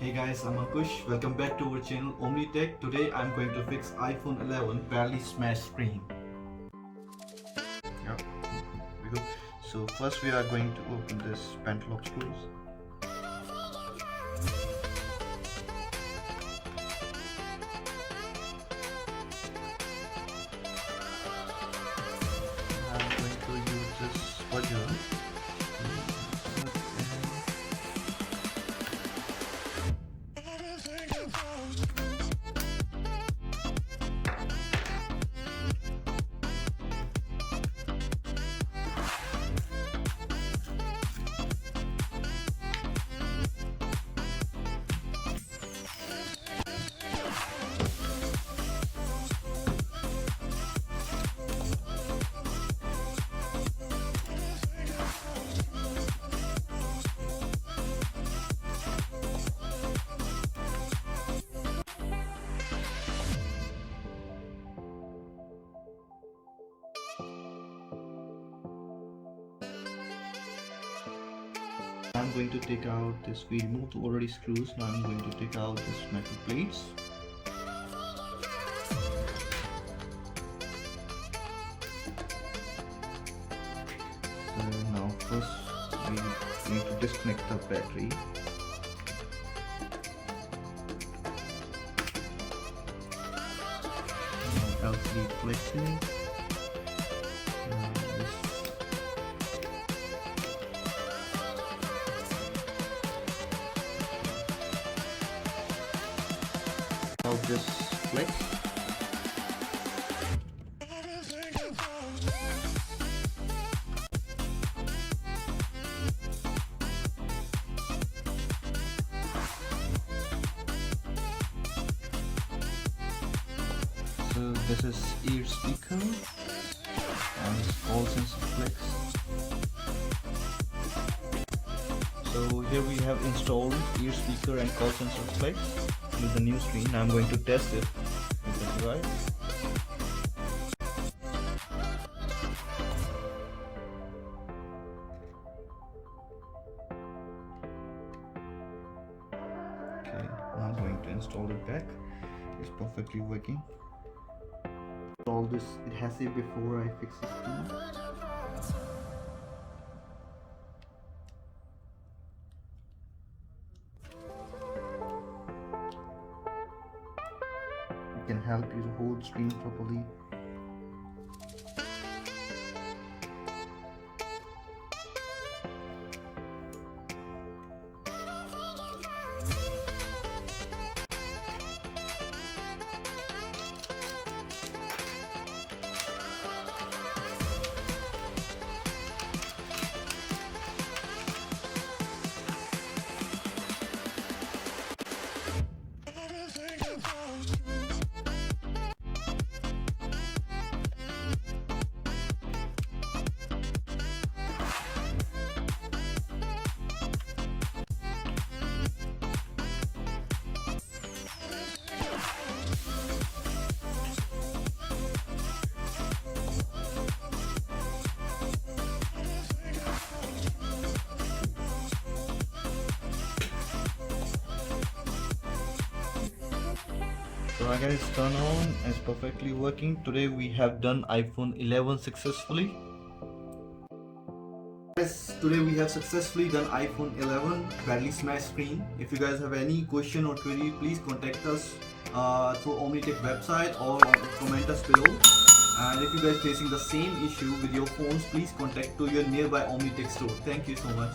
Hey guys, I'm Ankush. Welcome back to our channel OmniTech. Today I'm going to fix iPhone 11 barely smashed screen. Yep, here we go. So first we are going to open this pentlock screws. I'm going to use this spudger. I'm going to take out this. We removed already screws. Now I'm going to take out this metal plates. So now first we need to disconnect the battery. Now LCD flexes. Now this flex. So this is ear speaker and all sensor flex. So here we have installed ear speaker and call sensor flex with the new screen. I'm going to test it with the device. Okay, now I'm going to install it back. It's perfectly working. All this adhesive before I fix the screen. It can help you to hold the screen properly. So again, it's turned on and it's perfectly working. Today we have done iPhone 11 successfully. Yes, today we have successfully done iPhone 11 badly smashed screen. If you guys have any question or query, please contact us through OmniTech website or comment us below. And if you guys facing the same issue with your phones, please contact to your nearby OmniTech store. Thank you so much.